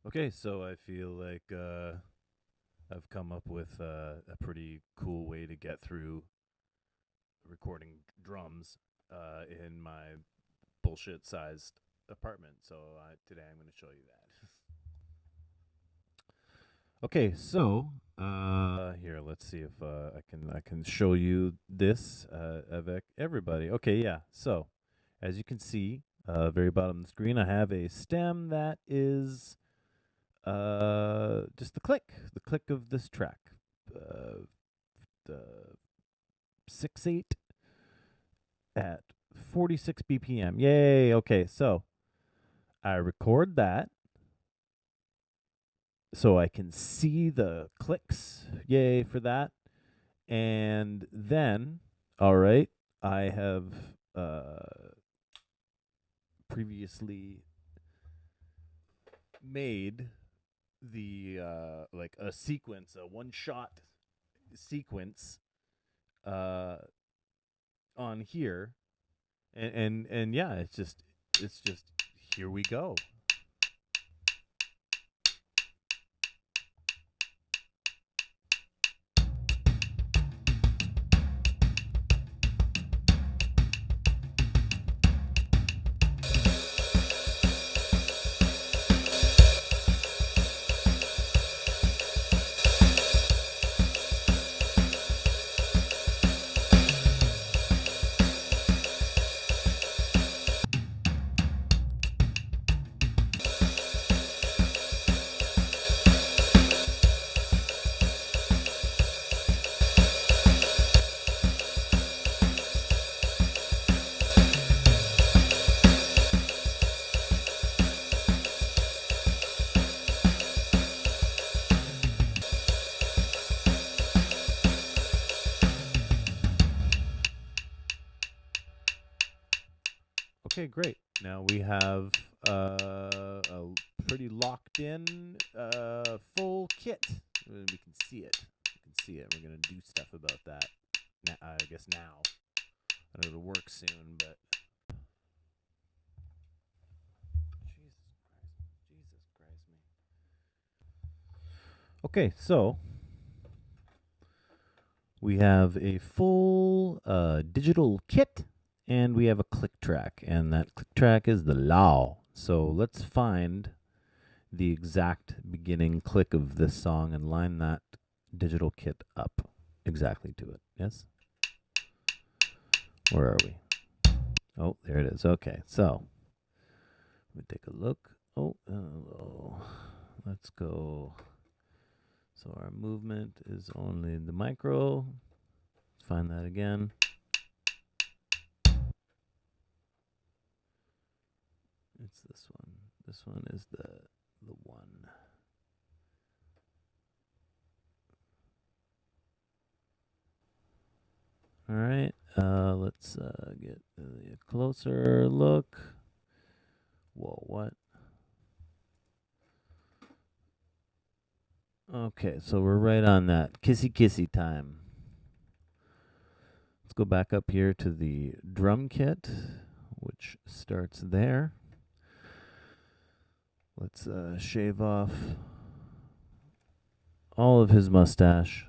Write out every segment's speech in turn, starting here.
Okay, so I feel like I've come up with a pretty cool way to get through recording drums in my bullshit sized apartment. So today I'm going to show you that. Okay, so here, let's see if I can show you this avec everybody. Okay, yeah. So as you can see, very bottom of the screen, I have a stem that is just the click of this track. The 6/8 at 46 BPM. Yay. Okay, so I record that so I can see the clicks. Yay for that. And then, all right, I have previously made the like a sequence, a one shot sequence uh on here, and yeah, it's just here we go. Okay, great. Now we have a pretty locked in full kit. We can see it. We can see it. We're gonna do stuff about that. I guess now. I know it'll work soon, but Jesus Christ me. Okay, so we have a full digital kit, and we have a click track, and that click track is the law. So let's find the exact beginning click of this song and line that digital kit up exactly to it. Yes? Where are we? Oh, there it is. Okay, so let me take a look. Oh, let's go. So our movement is only the micro. Let's find that again. It's this one. This one is the one. All right. Let's get a closer look. Whoa, what? Okay, so we're right on that. Kissy kissy time. Let's go back up here to the drum kit, which starts there. Let's shave off all of his mustache.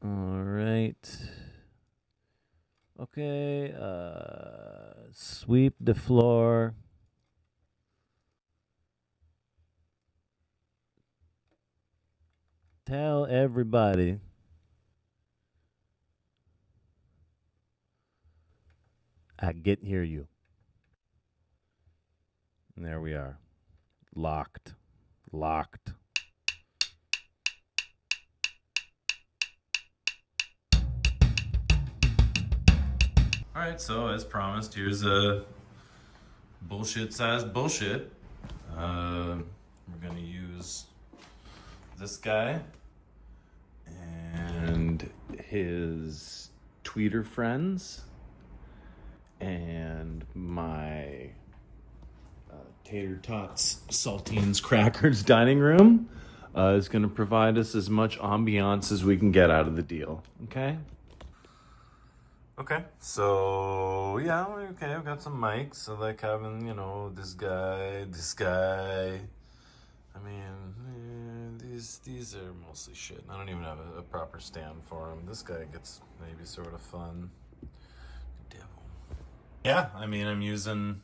All right. Okay. Sweep the floor. Tell everybody. I get hear you. And there we are. Locked. Locked. All right, so as promised, here's a bullshit-sized bullshit. We're gonna use this guy and his tweeter friends and my tater tots, saltines, crackers dining room. is going to provide us as much ambiance as we can get out of the deal. Okay? Okay, so yeah, okay, I've got some mics. I like having, this guy. I mean, these are mostly shit. I don't even have a proper stand for him. This guy gets maybe sort of fun. Devil. Yeah, I mean, I'm using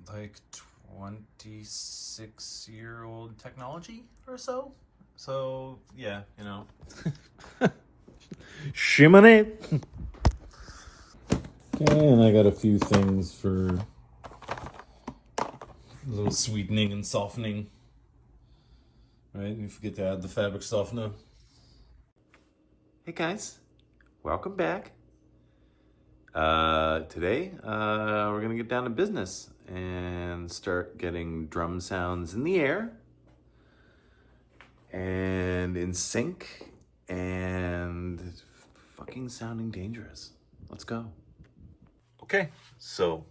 like 26-year-old technology or so. So yeah, Shimmy. Okay, and I got a few things for a little sweetening and softening. Right? You forget to add the fabric softener. Hey guys, welcome back. Today, we're gonna get down to business and start getting drum sounds in the air and in sync and fucking sounding dangerous. Let's go. Okay, so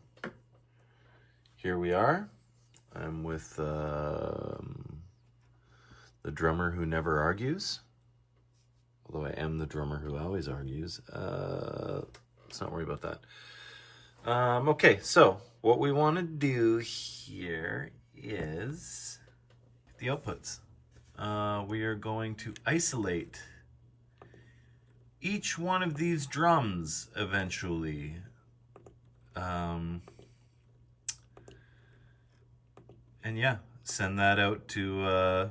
here we are. I'm with the drummer who never argues. Although I am the drummer who always argues. Let's not worry about that. Okay, so what we want to do here is the outputs. We are going to isolate each one of these drums eventually. And yeah, send that out to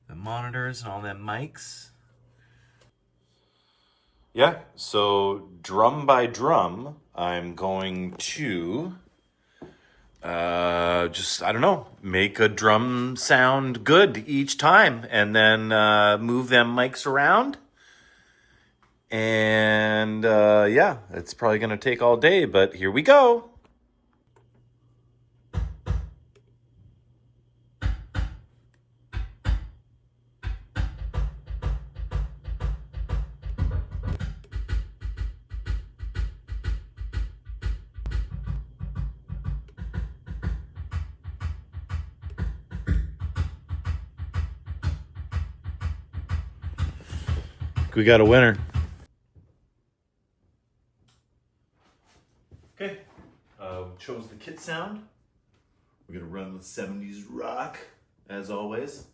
the monitors and all them mics. Yeah, so drum by drum, I'm going to just, I don't know, make a drum sound good each time and then move them mics around. And yeah, it's probably going to take all day, but here we go. We got a winner. Okay, chose the kit sound. We're gonna run with 70s rock, as always.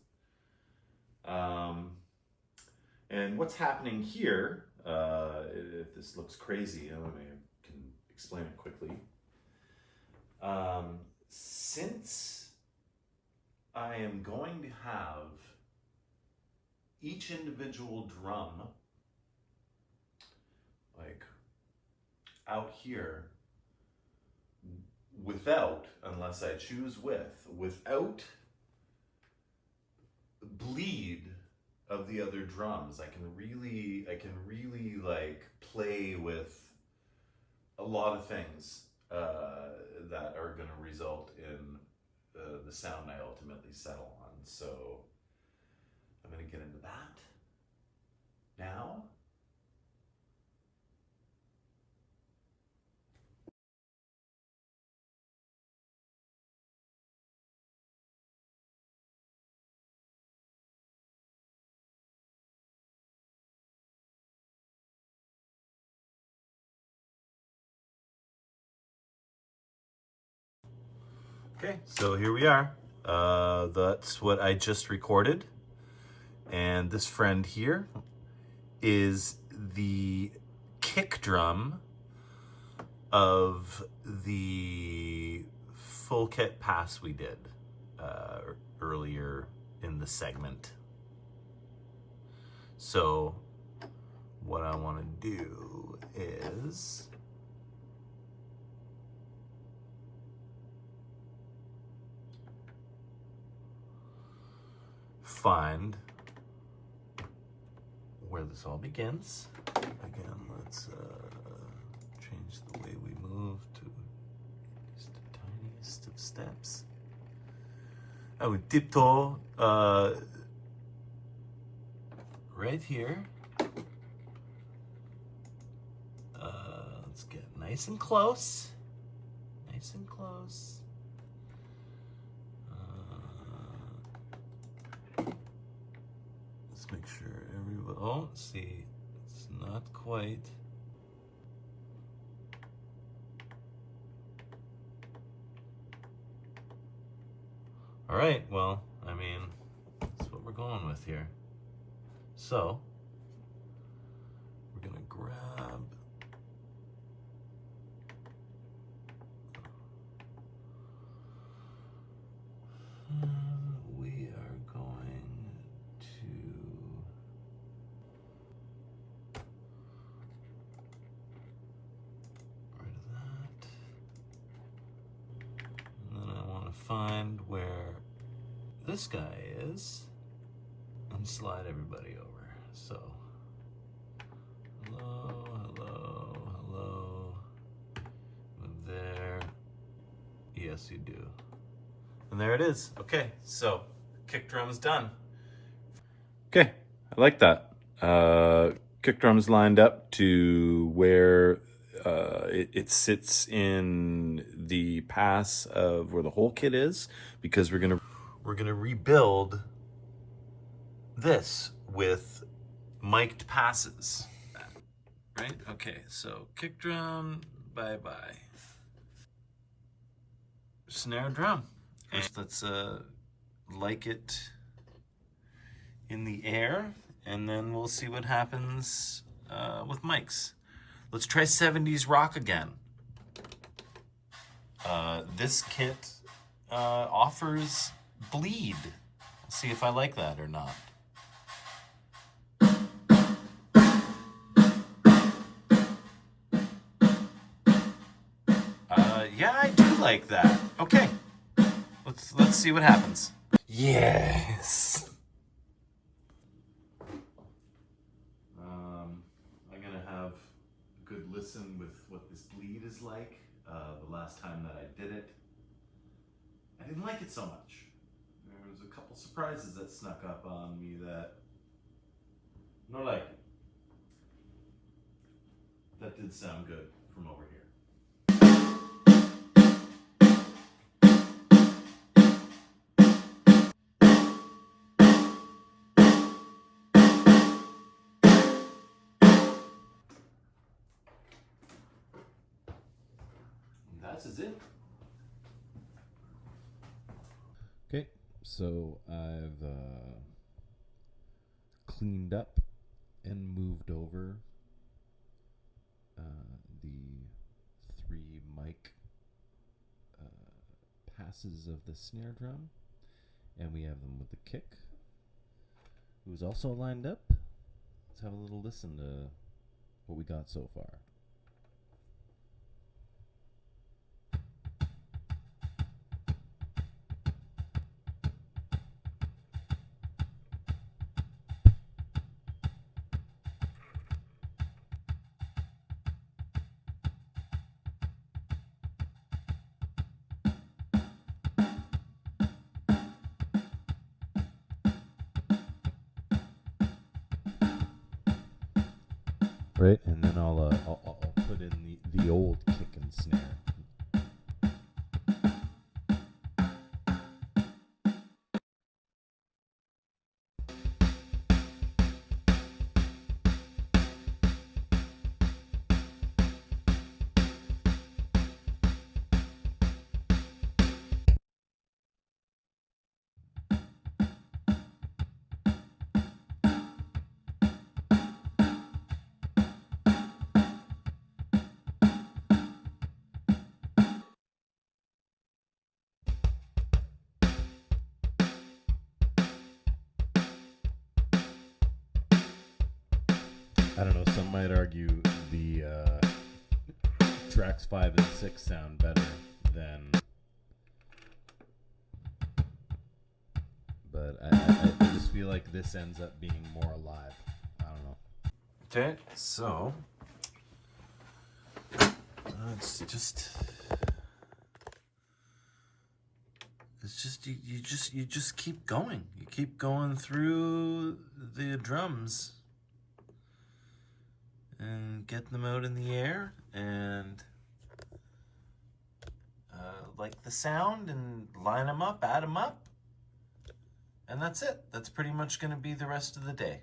And what's happening here, if this looks crazy, I can explain it quickly. Since I am going to have each individual drum like out here without, unless I choose without bleed of the other drums, I can really like play with a lot of things that are going to result in the sound I ultimately settle on. So I'm going to get into that now. Okay, so here we are. That's what I just recorded. And this friend here is the kick drum of the full kit pass we did earlier in the segment. So what I want to do is find where this all begins. Again, let's change the way we move to just the tiniest of steps. I would tiptoe right here. Let's get nice and close. Nice and close. Let's make sure everybody, oh, see, it's not quite. All right, well, I mean, that's what we're going with here. So, we're gonna grab, we are going to, rid of that. And then I want to find where this guy is and slide everybody over. So, hello, hello, hello. Move there. Yes, you do. And there it is. Okay, so kick drum's done. Okay, I like that. Kick drum's lined up to where it sits in the pass of where the whole kit is, because we're gonna rebuild this with mic'd passes. Right? Okay, so kick drum, bye-bye. Snare drum. And let's like it in the air, and then we'll see what happens with mics. Let's try 70s rock again. This kit offers bleed. Let's see if I like that or not. Yeah, I do like that. Okay, let's see what happens. Yes. I'm gonna have a good listen with what this bleed is like. The last time that I did it, I didn't like it so much. There was a couple surprises that snuck up on me that no like it. That did sound good from over here. That is it. Okay, so I've cleaned up and moved over the 3 mic passes of the snare drum, and we have them with the kick, who's also lined up. Let's have a little listen to what we got so far. Right, and then I'll put in the old kick and snare. I don't know, some might argue the tracks 5 and 6 sound better than, but I just feel like this ends up being more alive. I don't know. Okay, so it's just you just keep going. You keep going through the drums and get them out in the air, and like the sound, and line them up, add them up, And that's it. That's pretty much going to be the rest of the day.